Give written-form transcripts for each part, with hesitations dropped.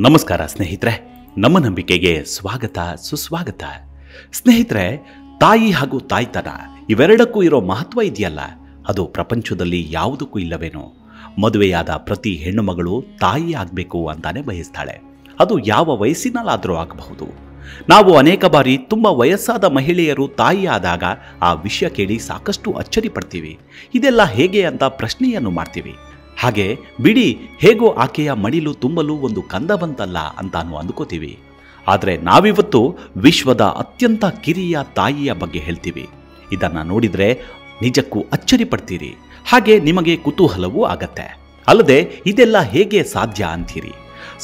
ನಮಸ್ಕಾರ ಸ್ನೇಹಿತರೆ, ನಮ್ಮ ನಂಬಿಕೆಗೆ ಸ್ವಾಗತ ಸುಸ್ವಾಗತ. ಸ್ನೇಹಿತರೆ, ತಾಯಿ ಹಾಗೂ ತಾಯ್ತನ ಇವೆರಡಕ್ಕೂ ಇರೋ ಮಹತ್ವ ಇದೆಯಲ್ಲ, ಅದು ಪ್ರಪಂಚದಲ್ಲಿ ಯಾವುದಕ್ಕೂ ಇಲ್ಲವೇನೋ. ಮದುವೆಯಾದ ಪ್ರತಿ ಹೆಣ್ಣು ಮಗಳು ತಾಯಿ ಆಗಬೇಕು ಅಂತಾನೆ ಬಯಸ್ತಾಳೆ. ಅದು ಯಾವ ವಯಸ್ಸಿನಲ್ಲಾದರೂ ಆಗಬಹುದು. ನಾವು ಅನೇಕ ಬಾರಿ ತುಂಬ ವಯಸ್ಸಾದ ಮಹಿಳೆಯರು ತಾಯಿ ಆದಾಗ ಆ ವಿಷಯ ಕೇಳಿ ಸಾಕಷ್ಟು ಅಚ್ಚರಿ ಪಡ್ತೀವಿ. ಇದೆಲ್ಲ ಹೇಗೆ ಅಂತ ಪ್ರಶ್ನೆಯನ್ನು ಮಾಡ್ತೀವಿ. ಹಾಗೆ ಬಿಡಿ, ಹೇಗೋ ಆಕೆಯ ಮಡಿಲು ತುಂಬಲು ಒಂದು ಕಂದ ಬಂತಲ್ಲ ಅಂತಾನು ಅಂದ್ಕೋತೀವಿ. ಆದರೆ ನಾವಿವತ್ತು ವಿಶ್ವದ ಅತ್ಯಂತ ಕಿರಿಯ ತಾಯಿಯ ಬಗ್ಗೆ ಹೇಳ್ತೀವಿ. ಇದನ್ನು ನೋಡಿದರೆ ನಿಜಕ್ಕೂ ಅಚ್ಚರಿ ಪಡ್ತೀರಿ. ಹಾಗೆ ನಿಮಗೆ ಕುತೂಹಲವೂ ಆಗತ್ತೆ. ಅಲ್ಲದೆ ಇದೆಲ್ಲ ಹೇಗೆ ಸಾಧ್ಯ ಅಂತೀರಿ.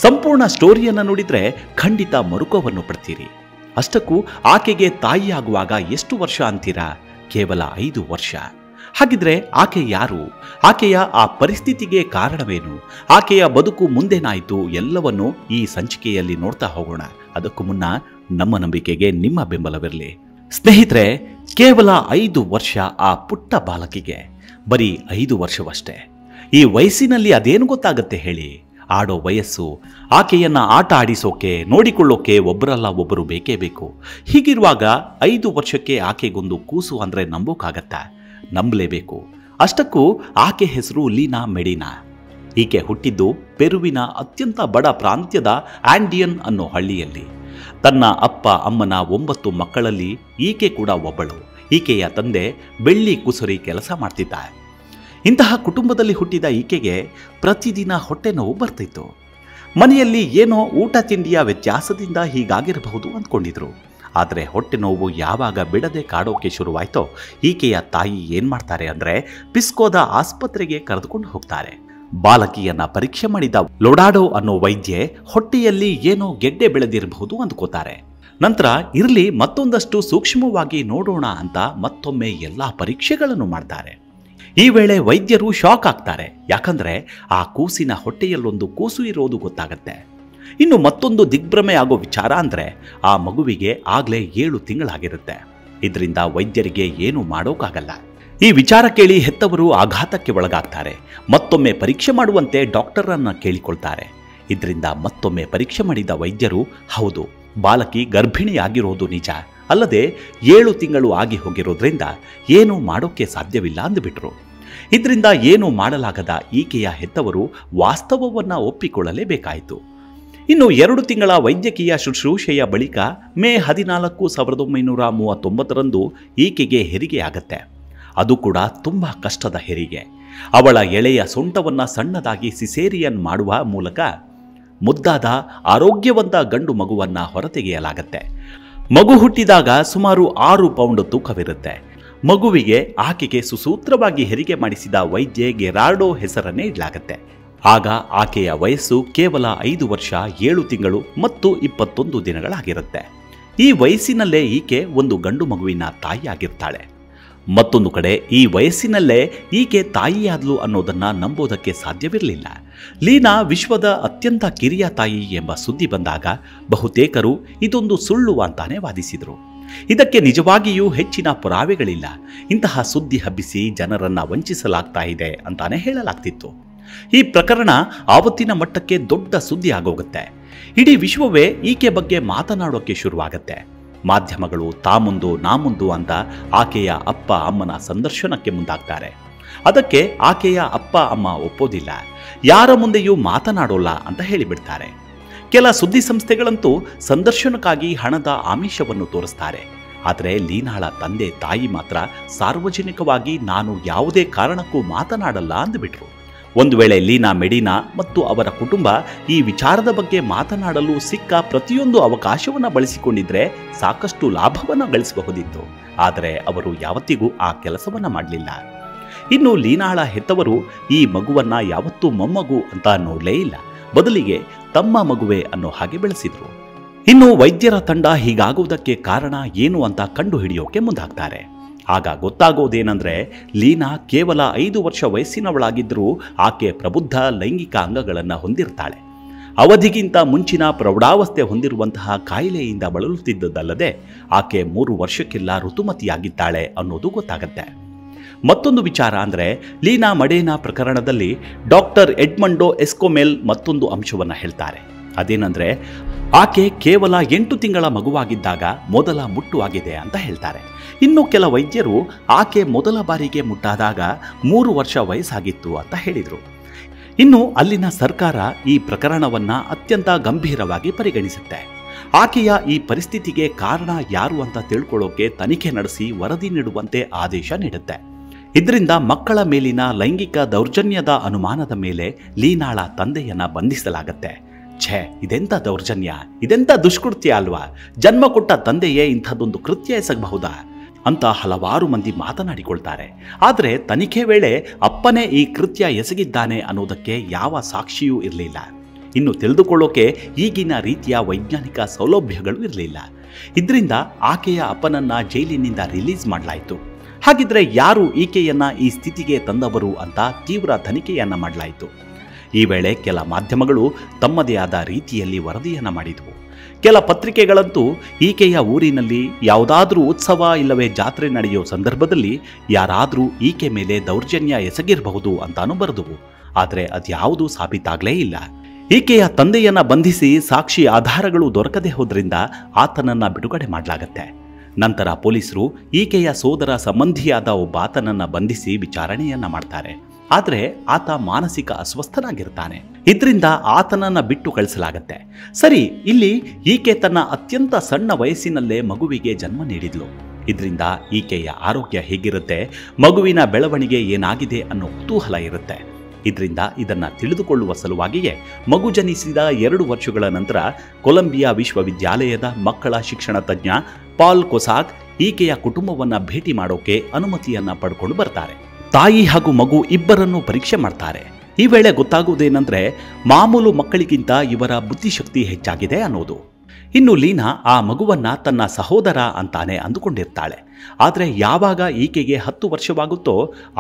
ಸಂಪೂರ್ಣ ಸ್ಟೋರಿಯನ್ನು ನೋಡಿದರೆ ಖಂಡಿತ ಮರುಕವನ್ನು ಪಡ್ತೀರಿ. ಅಷ್ಟಕ್ಕೂ ಆಕೆಗೆ ತಾಯಿಯಾಗುವಾಗ ಎಷ್ಟು ವರ್ಷ ಅಂತೀರಾ? ಕೇವಲ 5 ವರ್ಷ. ಹಾಗಿದ್ರೆ ಆಕೆ ಯಾರು? ಆಕೆಯ ಆ ಪರಿಸ್ಥಿತಿಗೆ ಕಾರಣವೇನು? ಆಕೆಯ ಬದುಕು ಮುಂದೇನಾಯಿತು? ಎಲ್ಲವನ್ನೂ ಈ ಸಂಚಿಕೆಯಲ್ಲಿ ನೋಡ್ತಾ ಹೋಗೋಣ. ಅದಕ್ಕೂ ಮುನ್ನ ನಮ್ಮ ನಂಬಿಕೆಗೆ ನಿಮ್ಮ ಬೆಂಬಲವಿರಲಿ. ಸ್ನೇಹಿತರೆ, ಕೇವಲ 5 ವರ್ಷ ಆ ಪುಟ್ಟ ಬಾಲಕಿಗೆ. ಬರೀ 5 ವರ್ಷವಷ್ಟೇ. ಈ ವಯಸ್ಸಿನಲ್ಲಿ ಅದೇನು ಗೊತ್ತಾಗತ್ತೆ ಹೇಳಿ? ಆಡೋ ವಯಸ್ಸು. ಆಕೆಯನ್ನ ಆಟ ಆಡಿಸೋಕೆ, ನೋಡಿಕೊಳ್ಳೋಕೆ ಒಬ್ಬರಲ್ಲ ಒಬ್ಬರು ಬೇಕೇ ಬೇಕು. ಹೀಗಿರುವಾಗ 5 ವರ್ಷಕ್ಕೆ ಆಕೆಗೊಂದು ಕೂಸು ಅಂದರೆ ನಂಬೋಕ್ಕಾಗತ್ತಾ? ನಂಬಲೇಬೇಕು. ಅಷ್ಟಕ್ಕೂ ಆಕೆ ಹೆಸರು ಲೀನಾ ಮೆಡಿನಾ. ಈಕೆ ಹುಟ್ಟಿದ್ದು ಪೆರುವಿನ ಅತ್ಯಂತ ಬಡ ಪ್ರಾಂತ್ಯದ ಆಂಡಿಯನ್ ಅನ್ನೋ ಹಳ್ಳಿಯಲ್ಲಿ. ತನ್ನ ಅಪ್ಪ ಅಮ್ಮನ 9 ಮಕ್ಕಳಲ್ಲಿ ಈಕೆ ಕೂಡ ಒಬ್ಬಳು. ಈಕೆಯ ತಂದೆ ಬೆಳ್ಳಿ ಕುಸರಿ ಕೆಲಸ ಮಾಡ್ತಿದ್ದ. ಇಂತಹ ಕುಟುಂಬದಲ್ಲಿ ಹುಟ್ಟಿದ ಈಕೆಗೆ ಪ್ರತಿದಿನ ಹೊಟ್ಟೆ ನೋವು ಬರ್ತಿತ್ತು. ಮನೆಯಲ್ಲಿ ಏನೋ ಊಟ ತಿಂಡಿಯ ವ್ಯತ್ಯಾಸದಿಂದ ಹೀಗಾಗಿರಬಹುದು ಅಂದ್ಕೊಂಡಿದ್ರು. ಆದರೆ ಹೊಟ್ಟೆ ನೋವು ಯಾವಾಗ ಬಿಡದೆ ಕಾಡೋಕೆ ಶುರುವಾಯಿತೋ, ಈಕೆಯ ತಾಯಿ ಏನು ಮಾಡ್ತಾರೆ ಅಂದರೆ ಪಿಸ್ಕೋದ ಆಸ್ಪತ್ರೆಗೆ ಕರೆದುಕೊಂಡು ಹೋಗ್ತಾರೆ. ಬಾಲಕಿಯನ್ನ ಪರೀಕ್ಷೆ ಮಾಡಿದ ಲೊಡಾಡೋ ಅನ್ನೋ ವೈದ್ಯೆ ಹೊಟ್ಟೆಯಲ್ಲಿ ಏನೋ ಗೆಡ್ಡೆ ಬೆಳೆದಿರಬಹುದು ಅಂದ್ಕೋತಾರೆ. ನಂತರ ಇರಲಿ, ಮತ್ತೊಂದಷ್ಟು ಸೂಕ್ಷ್ಮವಾಗಿ ನೋಡೋಣ ಅಂತ ಮತ್ತೊಮ್ಮೆ ಎಲ್ಲ ಪರೀಕ್ಷೆಗಳನ್ನು ಮಾಡ್ತಾರೆ. ಈ ವೇಳೆ ವೈದ್ಯರು ಶಾಕ್ ಆಗ್ತಾರೆ. ಯಾಕಂದ್ರೆ ಆ ಕೂಸಿನ ಹೊಟ್ಟೆಯಲ್ಲೊಂದು ಕೂಸು ಇರೋದು ಗೊತ್ತಾಗತ್ತೆ. ಇನ್ನು ಮತ್ತೊಂದು ದಿಗ್ಭ್ರಮೆ ಆಗೋ ವಿಚಾರ ಅಂದರೆ ಆ ಮಗುವಿಗೆ ಆಗಲೇ 7 ತಿಂಗಳಾಗಿರುತ್ತೆ. ಇದರಿಂದ ವೈದ್ಯರಿಗೆ ಏನು ಮಾಡೋಕ್ಕಾಗಲ್ಲ. ಈ ವಿಚಾರ ಕೇಳಿ ಹೆತ್ತವರು ಆಘಾತಕ್ಕೆ ಒಳಗಾಗ್ತಾರೆ. ಮತ್ತೊಮ್ಮೆ ಪರೀಕ್ಷೆ ಮಾಡುವಂತೆ ಡಾಕ್ಟರನ್ನ ಕೇಳಿಕೊಳ್ತಾರೆ. ಇದರಿಂದ ಮತ್ತೊಮ್ಮೆ ಪರೀಕ್ಷೆ ಮಾಡಿದ ವೈದ್ಯರು, ಹೌದು, ಬಾಲಕಿ ಗರ್ಭಿಣಿಯಾಗಿರೋದು ನಿಜ. ಅಲ್ಲದೆ 7 ತಿಂಗಳು ಆಗಿ ಹೋಗಿರೋದ್ರಿಂದ ಏನೂ ಮಾಡೋಕ್ಕೆ ಸಾಧ್ಯವಿಲ್ಲ ಅಂದುಬಿಟ್ರು. ಇದರಿಂದ ಏನು ಮಾಡಲಾಗದ ಈಕೆಯ ಹೆತ್ತವರು ವಾಸ್ತವವನ್ನು ಒಪ್ಪಿಕೊಳ್ಳಲೇಬೇಕಾಯಿತು. ಇನ್ನು 2 ತಿಂಗಳ ವೈದ್ಯಕೀಯ ಶುಶ್ರೂಷೆಯ ಬಳಿಕ ಮೇ 14, 1939ರಂದು ಈಕೆಗೆ ಹೆರಿಗೆಯಾಗತ್ತೆ. ಅದು ಕೂಡ ತುಂಬ ಕಷ್ಟದ ಹೆರಿಗೆ. ಅವಳ ಎಳೆಯ ಸೊಂಟವನ್ನು ಸಣ್ಣದಾಗಿ ಸಿಸೇರಿಯನ್ ಮಾಡುವ ಮೂಲಕ ಮುದ್ದಾದ ಆರೋಗ್ಯವಂತ ಗಂಡು ಮಗುವನ್ನು ಹೊರತೆಗೆಯಲಾಗತ್ತೆ. ಮಗು ಹುಟ್ಟಿದಾಗ ಸುಮಾರು 6 ಪೌಂಡ್ ತೂಕವಿರುತ್ತೆ. ಮಗುವಿಗೆ ಆಕೆಗೆ ಸುಸೂತ್ರವಾಗಿ ಹೆರಿಗೆ ಮಾಡಿಸಿದ ವೈದ್ಯೆ ಗೆರಾರ್ಡೋ ಹೆಸರನ್ನೇ ಇಡಲಾಗತ್ತೆ. ಆಗ ಆಕೆಯ ವಯಸ್ಸು ಕೇವಲ 5 ವರ್ಷ 7 ತಿಂಗಳು ಮತ್ತು 21 ದಿನಗಳಾಗಿರುತ್ತೆ. ಈ ವಯಸ್ಸಿನಲ್ಲೇ ಈಕೆ ಒಂದು ಗಂಡು ಮಗುವಿನ ತಾಯಿಯಾಗಿರ್ತಾಳೆ. ಮತ್ತೊಂದು ಕಡೆ ಈ ವಯಸ್ಸಿನಲ್ಲೇ ಈಕೆ ತಾಯಿಯಾದ್ಲು ಅನ್ನೋದನ್ನ ನಂಬೋದಕ್ಕೆ ಸಾಧ್ಯವಿರಲಿಲ್ಲ. ಲೀನಾ ವಿಶ್ವದ ಅತ್ಯಂತ ಕಿರಿಯ ತಾಯಿ ಎಂಬ ಸುದ್ದಿ ಬಂದಾಗ ಬಹುತೇಕರು ಇದೊಂದು ಸುಳ್ಳು ಅಂತಾನೆ ವಾದಿಸಿದರು. ಇದಕ್ಕೆ ನಿಜವಾಗಿಯೂ ಹೆಚ್ಚಿನ ಪುರಾವೆಗಳಿಲ್ಲ. ಇಂತಹ ಸುದ್ದಿ ಹಬ್ಬಿಸಿ ಜನರನ್ನ ವಂಚಿಸಲಾಗ್ತಾ ಇದೆ ಅಂತಾನೆ ಹೇಳಲಾಗ್ತಿತ್ತು. ಈ ಪ್ರಕರಣ ಆವತ್ತಿನ ಮಟ್ಟಕ್ಕೆ ದೊಡ್ಡ ಸುದ್ದಿ ಆಗೋಗುತ್ತೆ. ಇಡೀ ವಿಶ್ವವೇ ಈಕೆ ಬಗ್ಗೆ ಮಾತನಾಡೋಕೆ ಶುರುವಾಗತ್ತೆ. ಮಾಧ್ಯಮಗಳು ತಾಮುಂದು ನಾಮುಂದು ಅಂತ ಆಕೆಯ ಅಪ್ಪ ಅಮ್ಮನ ಸಂದರ್ಶನಕ್ಕೆ ಮುಂದಾಗ್ತಾರೆ. ಅದಕ್ಕೆ ಆಕೆಯ ಅಪ್ಪ ಅಮ್ಮ ಒಪ್ಪೋದಿಲ್ಲ. ಯಾರ ಮುಂದೆಯೂ ಮಾತನಾಡೋಲ್ಲ ಅಂತ ಹೇಳಿಬಿಡ್ತಾರೆ. ಕೆಲ ಸುದ್ದಿ ಸಂಸ್ಥೆಗಳಂತೂ ಸಂದರ್ಶನಕ್ಕಾಗಿ ಹಣದ ಆಮಿಷವನ್ನು ತೋರಿಸ್ತಾರೆ. ಆದರೆ ಲೀನಾಳ ತಂದೆ ತಾಯಿ ಮಾತ್ರ ಸಾರ್ವಜನಿಕವಾಗಿ ನಾನು ಯಾವುದೇ ಕಾರಣಕ್ಕೂ ಮಾತನಾಡಲ್ಲ ಅಂದುಬಿಟ್ರು. ಒಂದು ವೇಳೆ ಲೀನಾ ಮೆಡಿನಾ ಮತ್ತು ಅವರ ಕುಟುಂಬ ಈ ವಿಚಾರದ ಬಗ್ಗೆ ಮಾತನಾಡಲು ಸಿಕ್ಕ ಪ್ರತಿಯೊಂದು ಅವಕಾಶವನ್ನು ಬಳಸಿಕೊಂಡಿದ್ರೆ ಸಾಕಷ್ಟು ಲಾಭವನ್ನು ಗಳಿಸಬಹುದಿತ್ತು. ಆದರೆ ಅವರು ಯಾವತ್ತಿಗೂ ಆ ಕೆಲಸವನ್ನು ಮಾಡಲಿಲ್ಲ. ಇನ್ನು ಲೀನಾಳ ಹೆತ್ತವರು ಈ ಮಗುವನ್ನ ಯಾವತ್ತೂ ಮೊಮ್ಮಗು ಅಂತ ನೋಡಲೇ ಇಲ್ಲ. ಬದಲಿಗೆ ತಮ್ಮ ಮಗುವೆ ಅನ್ನೋ ಹಾಗೆ ಬೆಳೆಸಿದ್ರು. ಇನ್ನು ವೈದ್ಯರ ತಂಡ ಹೀಗಾಗುವುದಕ್ಕೆ ಕಾರಣ ಏನು ಅಂತ ಕಂಡು ಹಿಡಿಯೋಕೆ ಮುಂದಾಗ್ತಾರೆ. ಆಗ ಗೊತ್ತಾಗೋದೇನೆಂದರೆ ಲೀನಾ ಕೇವಲ 5 ವರ್ಷ ವಯಸ್ಸಿನವಳಾಗಿದ್ದರೂ ಆಕೆ ಪ್ರಬುದ್ಧ ಲೈಂಗಿಕ ಅಂಗಗಳನ್ನು ಹೊಂದಿರ್ತಾಳೆ. ಅವಧಿಗಿಂತ ಮುಂಚಿನ ಪ್ರೌಢಾವಸ್ಥೆ ಹೊಂದಿರುವಂತಹ ಕಾಯಿಲೆಯಿಂದ ಬಳಲುತ್ತಿದ್ದದಲ್ಲದೆ ಆಕೆ 3 ವರ್ಷಕ್ಕೆಲ್ಲ ಋತುಮತಿಯಾಗಿದ್ದಾಳೆ ಅನ್ನೋದು ಗೊತ್ತಾಗತ್ತೆ. ಮತ್ತೊಂದು ವಿಚಾರ ಅಂದರೆ ಲೀನಾ ಮೆಡಿನಾ ಪ್ರಕರಣದಲ್ಲಿ ಡಾಕ್ಟರ್ ಎಡ್ಮಂಡೋ ಎಸ್ಕೋಮೆಲ್ ಮತ್ತೊಂದು ಅಂಶವನ್ನು ಹೇಳ್ತಾರೆ. ಅದೇನೆಂದರೆ ಆಕೆ ಕೇವಲ 8 ತಿಂಗಳ ಮಗುವಾಗಿದ್ದಾಗ ಮೊದಲ ಮುಟ್ಟು ಆಗಿದೆ ಅಂತ ಹೇಳ್ತಾರೆ. ಇನ್ನು ಕೆಲ ವೈದ್ಯರು ಆಕೆ ಮೊದಲ ಬಾರಿಗೆ ಮುಟ್ಟಾದಾಗ 3 ವರ್ಷ ವಯಸ್ಸಾಗಿತ್ತು ಅಂತ ಹೇಳಿದರು. ಇನ್ನು ಅಲ್ಲಿನ ಸರ್ಕಾರ ಈ ಪ್ರಕರಣವನ್ನ ಅತ್ಯಂತ ಗಂಭೀರವಾಗಿ ಪರಿಗಣಿಸುತ್ತೆ. ಆಕೆಯ ಈ ಪರಿಸ್ಥಿತಿಗೆ ಕಾರಣ ಯಾರು ಅಂತ ತಿಳ್ಕೊಳ್ಳೋಕೆ ತನಿಖೆ ನಡೆಸಿ ವರದಿ ನೀಡುವಂತೆ ಆದೇಶ ನೀಡುತ್ತೆ. ಇದರಿಂದ ಮಕ್ಕಳ ಮೇಲಿನ ಲೈಂಗಿಕ ದೌರ್ಜನ್ಯದ ಅನುಮಾನದ ಮೇಲೆ ಲೀನಾಳ ತಂದೆಯನ್ನ ಬಂಧಿಸಲಾಗತ್ತೆ. ಛೇ, ಇದೆಂಥ ದೌರ್ಜನ್ಯ, ಇದೆಂಥ ದುಷ್ಕೃತ್ಯ ಅಲ್ವಾ? ಜನ್ಮ ಕೊಟ್ಟ ತಂದೆಯೇ ಇಂಥದ್ದೊಂದು ಕೃತ್ಯ ಎಸಗಬಹುದಾ ಅಂತ ಹಲವಾರು ಮಂದಿ ಮಾತನಾಡಿಕೊಳ್ತಾರೆ. ಆದರೆ ತನಿಖೆ ವೇಳೆ ಅಪ್ಪನೇ ಈ ಕೃತ್ಯ ಎಸಗಿದ್ದಾನೆ ಅನ್ನೋದಕ್ಕೆ ಯಾವ ಸಾಕ್ಷಿಯೂ ಇರಲಿಲ್ಲ. ಇನ್ನು ತಿಳಿದುಕೊಳ್ಳೋಕೆ ಈಗಿನ ರೀತಿಯ ವೈಜ್ಞಾನಿಕ ಸೌಲಭ್ಯಗಳು ಇರಲಿಲ್ಲ. ಇದರಿಂದ ಆಕೆಯ ಅಪ್ಪನನ್ನ ಜೈಲಿನಿಂದ ರಿಲೀಸ್ ಮಾಡಲಾಯಿತು. ಹಾಗಿದ್ರೆ ಯಾರು ಈಕೆಯನ್ನ ಈ ಸ್ಥಿತಿಗೆ ತಂದವರು ಅಂತ ತೀವ್ರ ತನಿಖೆಯನ್ನ ಮಾಡಲಾಯಿತು. ಈ ವೇಳೆ ಕೆಲ ಮಾಧ್ಯಮಗಳು ತಮ್ಮದೇ ಆದ ರೀತಿಯಲ್ಲಿ ವರದಿಯನ್ನ ಮಾಡಿದವು. ಕೆಲ ಪತ್ರಿಕೆಗಳಂತೂ ಈಕೆಯ ಊರಿನಲ್ಲಿ ಯಾವುದಾದ್ರೂ ಉತ್ಸವ ಇಲ್ಲವೇ ಜಾತ್ರೆ ನಡೆಯೋ ಸಂದರ್ಭದಲ್ಲಿ ಯಾರಾದರೂ ಈಕೆ ಮೇಲೆ ದೌರ್ಜನ್ಯ ಎಸಗಿರಬಹುದು ಅಂತಾನು ಬರೆದವು. ಆದರೆ ಅದ್ಯಾವುದೂ ಸಾಬೀತಾಗಲೇ ಇಲ್ಲ. ಈಕೆಯ ತಂದೆಯನ್ನ ಬಂಧಿಸಿ ಸಾಕ್ಷಿ ಆಧಾರಗಳು ದೊರಕದೆ ಹೋದ್ರಿಂದ ಆತನನ್ನ ಬಿಡುಗಡೆ ಮಾಡಲಾಗತ್ತೆ. ನಂತರ ಪೊಲೀಸರು ಈಕೆಯ ಸೋದರ ಸಂಬಂಧಿಯಾದ ಒಬ್ಬ ಆತನನ್ನ ಬಂಧಿಸಿ ವಿಚಾರಣೆಯನ್ನ ಮಾಡ್ತಾರೆ. ಆದರೆ ಆತ ಮಾನಸಿಕ ಅಸ್ವಸ್ಥನಾಗಿರ್ತಾನೆ. ಇದರಿಂದ ಆತನನ್ನ ಬಿಟ್ಟು ಕಳಿಸಲಾಗತ್ತೆ. ಸರಿ, ಇಲ್ಲಿ ಈಕೆ ತನ್ನ ಅತ್ಯಂತ ಸಣ್ಣ ವಯಸ್ಸಿನಲ್ಲೇ ಮಗುವಿಗೆ ಜನ್ಮ ನೀಡಿದ್ಲು. ಇದರಿಂದ ಈಕೆಯ ಆರೋಗ್ಯ ಹೇಗಿರುತ್ತೆ, ಮಗುವಿನ ಬೆಳವಣಿಗೆ ಏನಾಗಿದೆ ಅನ್ನೋ ಕುತೂಹಲ ಇರುತ್ತೆ. ಇದರಿಂದ ಇದನ್ನ ತಿಳಿದುಕೊಳ್ಳುವ ಸಲುವಾಗಿಯೇ ಮಗು ಜನಿಸಿದ 2 ವರ್ಷಗಳ ನಂತರ ಕೊಲಂಬಿಯಾ ವಿಶ್ವವಿದ್ಯಾಲಯದ ಮಕ್ಕಳ ಶಿಕ್ಷಣ ತಜ್ಞ ಪಾಲ್ ಕೊಸಾಕ್ ಈಕೆಯ ಕುಟುಂಬವನ್ನ ಭೇಟಿ ಮಾಡೋಕೆ ಅನುಮತಿಯನ್ನ ಪಡ್ಕೊಂಡು ಬರ್ತಾರೆ. ತಾಯಿ ಹಾಗೂ ಮಗು ಇಬ್ಬರನ್ನು ಪರೀಕ್ಷೆ ಮಾಡ್ತಾರೆ. ಈ ವೇಳೆ ಗೊತ್ತಾಗುವುದೇನೆಂದ್ರೆ ಮಾಮೂಲು ಮಕ್ಕಳಿಗಿಂತ ಇವರ ಬುದ್ಧಿಶಕ್ತಿ ಹೆಚ್ಚಾಗಿದೆ ಅನ್ನೋದು. ಇನ್ನು ಲೀನಾ ಆ ಮಗುವನ್ನ ತನ್ನ ಸಹೋದರ ಅಂತಾನೆ ಅಂದುಕೊಂಡಿರ್ತಾಳೆ. ಆದರೆ ಯಾವಾಗ ಈಕೆಗೆ 10 ವರ್ಷವಾಗುತ್ತೋ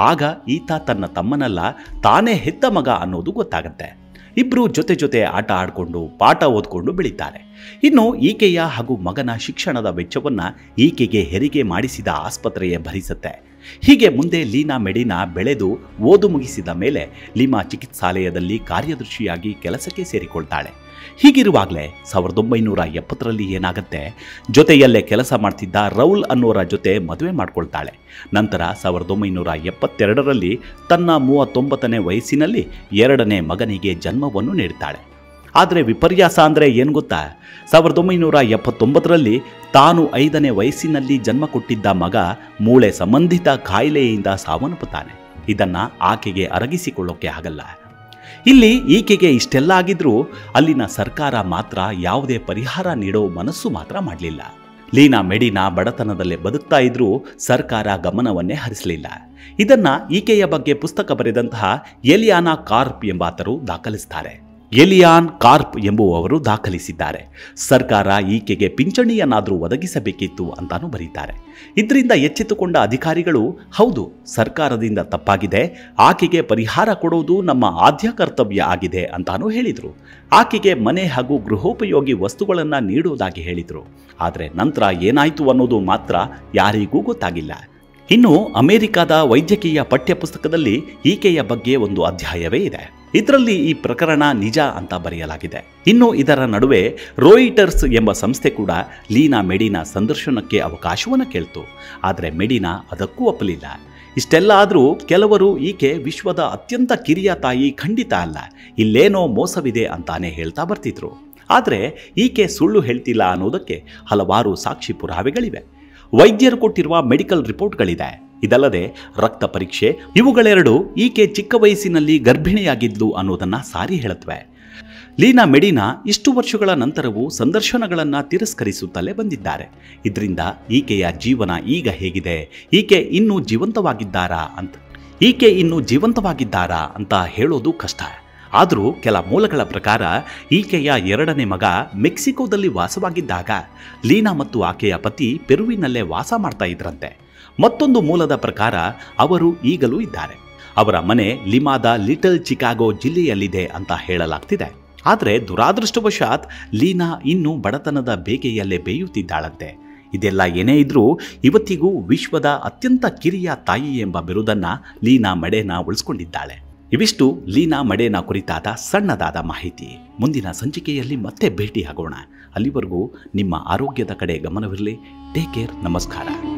ಆಗ ಈತ ತನ್ನ ತಮ್ಮನಲ್ಲ, ತಾನೇ ಹೆತ್ತ ಮಗ ಅನ್ನೋದು ಗೊತ್ತಾಗತ್ತೆ. ಇಬ್ರು ಜೊತೆ ಆಟ ಆಡಿಕೊಂಡು ಪಾಠ ಓದ್ಕೊಂಡು ಬೆಳೀತಾರೆ. ಇನ್ನು ಈಕೆಯ ಹಾಗೂ ಮಗನ ಶಿಕ್ಷಣದ ವೆಚ್ಚವನ್ನ ಈಕೆಗೆ ಹೆರಿಗೆ ಮಾಡಿಸಿದ ಆಸ್ಪತ್ರೆಯೇ ಭರಿಸುತ್ತೆ. ಹೀಗೆ ಮುಂದೆ ಲೀನಾ ಮೆಡಿನಾ ಬೆಳೆದು ಓದು ಮುಗಿಸಿದ ಮೇಲೆ ಲಿಮಾ ಚಿಕಿತ್ಸಾಲಯದಲ್ಲಿ ಕಾರ್ಯದರ್ಶಿಯಾಗಿ ಕೆಲಸಕ್ಕೆ ಸೇರಿಕೊಳ್ತಾಳೆ. ಹೀಗಿರುವಾಗಲೇ 1970ರಲ್ಲಿ ಏನಾಗುತ್ತೆ, ಜೊತೆಯಲ್ಲೇ ಕೆಲಸ ಮಾಡ್ತಿದ್ದ ರೌಲ್ ಅನ್ನೋರ ಜೊತೆ ಮದುವೆ ಮಾಡ್ಕೊಳ್ತಾಳೆ. ನಂತರ 1972ರಲ್ಲಿ ತನ್ನ 39ನೇ ವಯಸ್ಸಿನಲ್ಲಿ 2ನೇ ಮಗನಿಗೆ ಜನ್ಮವನ್ನು ನೀಡ್ತಾಳೆ. ಆದರೆ ವಿಪರ್ಯಾಸ ಅಂದರೆ ಏನು ಗೊತ್ತಾ, 1979ರಲ್ಲಿ ತಾನು 5ನೇ ವಯಸ್ಸಿನಲ್ಲಿ ಜನ್ಮ ಕೊಟ್ಟಿದ್ದ ಮಗ ಮೂಳೆ ಸಂಬಂಧಿತ ಕಾಯಿಲೆಯಿಂದ ಸಾವನ್ನಪ್ಪುತ್ತಾನೆ. ಇದನ್ನು ಆಕೆಗೆ ಅರಗಿಸಿಕೊಳ್ಳೋಕೆ ಆಗಲ್ಲ. ಇಲ್ಲಿ ಈಕೆಗೆ ಇಷ್ಟೆಲ್ಲ ಆಗಿದ್ರೂ ಅಲ್ಲಿನ ಸರ್ಕಾರ ಮಾತ್ರ ಯಾವುದೇ ಪರಿಹಾರ ನೀಡೋ ಮನಸ್ಸು ಮಾತ್ರ ಮಾಡಲಿಲ್ಲ. ಲೀನಾ ಮೆಡಿನಾ ಬಡತನದಲ್ಲೇ ಬದುಕ್ತಾ ಇದ್ರೂ ಸರ್ಕಾರ ಗಮನವನ್ನೇ ಹರಿಸಲಿಲ್ಲ. ಇದನ್ನ ಈಕೆಯ ಬಗ್ಗೆ ಪುಸ್ತಕ ಬರೆದಂತಹ ಎಲಿಯಾನಾ ಕಾರ್ಪ್ ಎಂಬಾತರು ದಾಖಲಿಸ್ತಾರೆ. ಎಲಿಯಾನ್ ಕಾರ್ಪ್ ಎಂಬುವವರು ದಾಖಲಿಸಿದ್ದಾರೆ. ಸರ್ಕಾರ ಈಕೆಗೆ ಪಿಂಚಣಿಯನ್ನಾದರೂ ಒದಗಿಸಬೇಕಿತ್ತು ಅಂತಾನೂ ಬರೀತಾರೆ. ಇದರಿಂದ ಎಚ್ಚೆತ್ತುಕೊಂಡ ಅಧಿಕಾರಿಗಳು, ಹೌದು, ಸರ್ಕಾರದಿಂದ ತಪ್ಪಾಗಿದೆ, ಆಕೆಗೆ ಪರಿಹಾರ ಕೊಡುವುದು ನಮ್ಮ ಆದ್ಯ ಕರ್ತವ್ಯ ಆಗಿದೆ ಅಂತಾನೂ ಹೇಳಿದರು. ಆಕೆಗೆ ಮನೆ ಹಾಗೂ ಗೃಹೋಪಯೋಗಿ ವಸ್ತುಗಳನ್ನು ನೀಡುವುದಾಗಿ ಹೇಳಿದರು. ಆದರೆ ನಂತರ ಏನಾಯಿತು ಅನ್ನೋದು ಮಾತ್ರ ಯಾರಿಗೂ ಗೊತ್ತಾಗಿಲ್ಲ. ಇನ್ನು ಅಮೆರಿಕದ ವೈದ್ಯಕೀಯ ಪಠ್ಯಪುಸ್ತಕದಲ್ಲಿ ಈಕೆಯ ಬಗ್ಗೆ ಒಂದು ಅಧ್ಯಾಯವೇ ಇದೆ. ಇದರಲ್ಲಿ ಈ ಪ್ರಕರಣ ನಿಜ ಅಂತ ಬರೆಯಲಾಗಿದೆ. ಇನ್ನು ಇದರ ನಡುವೆ ರೋಯಿಟರ್ಸ್ ಎಂಬ ಸಂಸ್ಥೆ ಕೂಡ ಲೀನಾ ಮೆಡಿನಾ ಸಂದರ್ಶನಕ್ಕೆ ಅವಕಾಶವನ್ನು ಕೇಳ್ತು. ಆದರೆ ಮೆಡಿನಾ ಅದಕ್ಕೂ ಒಪ್ಪಲಿಲ್ಲ. ಇಷ್ಟೆಲ್ಲ ಆದರೂ ಕೆಲವರು ಈಕೆ ವಿಶ್ವದ ಅತ್ಯಂತ ಕಿರಿಯ ತಾಯಿ ಖಂಡಿತ ಅಲ್ಲ, ಇಲ್ಲೇನೋ ಮೋಸವಿದೆ ಅಂತಾನೆ ಹೇಳ್ತಾ ಬರ್ತಿದ್ರು. ಆದರೆ ಈಕೆ ಸುಳ್ಳು ಹೇಳ್ತಿಲ್ಲ ಅನ್ನೋದಕ್ಕೆ ಹಲವಾರು ಸಾಕ್ಷಿ ಪುರಾವೆಗಳಿವೆ. ವೈದ್ಯರು ಕೊಟ್ಟಿರುವ ಮೆಡಿಕಲ್ ರಿಪೋರ್ಟ್ಗಳಿದೆ. ಇದಲ್ಲದೆ ರಕ್ತ ಪರೀಕ್ಷೆ, ಇವುಗಳೆರಡು ಈಕೆ ಚಿಕ್ಕ ವಯಸ್ಸಿನಲ್ಲಿ ಗರ್ಭಿಣಿಯಾಗಿದ್ಲು ಅನ್ನೋದನ್ನ ಸಾರಿ ಹೇಳುತ್ತವೆ. ಲೀನಾ ಮೆಡಿನಾ ಇಷ್ಟು ವರ್ಷಗಳ ನಂತರವೂ ಸಂದರ್ಶನಗಳನ್ನು ತಿರಸ್ಕರಿಸುತ್ತಲೇ ಬಂದಿದ್ದಾರೆ. ಇದರಿಂದ ಈಕೆಯ ಜೀವನ ಈಗ ಹೇಗಿದೆ, ಈಕೆ ಇನ್ನೂ ಜೀವಂತವಾಗಿದ್ದಾರಾ ಅಂತ ಹೇಳೋದು ಕಷ್ಟ. ಆದರೂ ಕೆಲ ಮೂಲಗಳ ಪ್ರಕಾರ ಈಕೆಯ 2ನೇ ಮಗ ಮೆಕ್ಸಿಕೋದಲ್ಲಿ ವಾಸವಾಗಿದ್ದಾಗ ಲೀನಾ ಮತ್ತು ಆಕೆಯ ಪತಿ ಪೆರುವಿನಲ್ಲೇ ವಾಸ ಮಾಡ್ತಾ ಇದ್ರಂತೆ. ಮತ್ತೊಂದು ಮೂಲದ ಪ್ರಕಾರ ಅವರು ಈಗಲೂ ಇದ್ದಾರೆ. ಅವರ ಮನೆ ಲಿಮಾದ ಲಿಟಲ್ ಚಿಕಾಗೋ ಜಿಲ್ಲೆಯಲ್ಲಿದೆ ಅಂತ ಹೇಳಲಾಗ್ತಿದೆ. ಆದರೆ ದುರಾದೃಷ್ಟವಶಾತ್ ಲೀನಾ ಇನ್ನೂ ಬಡತನದ ಬೇಗೆಯಲ್ಲೇ ಬೇಯುತ್ತಿದ್ದಾಳಂತೆ. ಇದೆಲ್ಲ ಏನೇ ಇದ್ರೂ ಇವತ್ತಿಗೂ ವಿಶ್ವದ ಅತ್ಯಂತ ಕಿರಿಯ ತಾಯಿ ಎಂಬ ಬಿರುದನ್ನು ಲೀನಾ ಮೆಡಿನಾ ಉಳಿಸ್ಕೊಂಡಿದ್ದಾಳೆ. ಇವಿಷ್ಟು ಲೀನಾ ಮಡೇನಾ ಕುರಿತಾದ ಸಣ್ಣದಾದ ಮಾಹಿತಿ. ಮುಂದಿನ ಸಂಚಿಕೆಯಲ್ಲಿ ಮತ್ತೆ ಭೇಟಿಯಾಗೋಣ. ಅಲ್ಲಿವರೆಗೂ ನಿಮ್ಮ ಆರೋಗ್ಯದ ಕಡೆ ಗಮನವಿರಲಿ. Take care. ನಮಸ್ಕಾರ.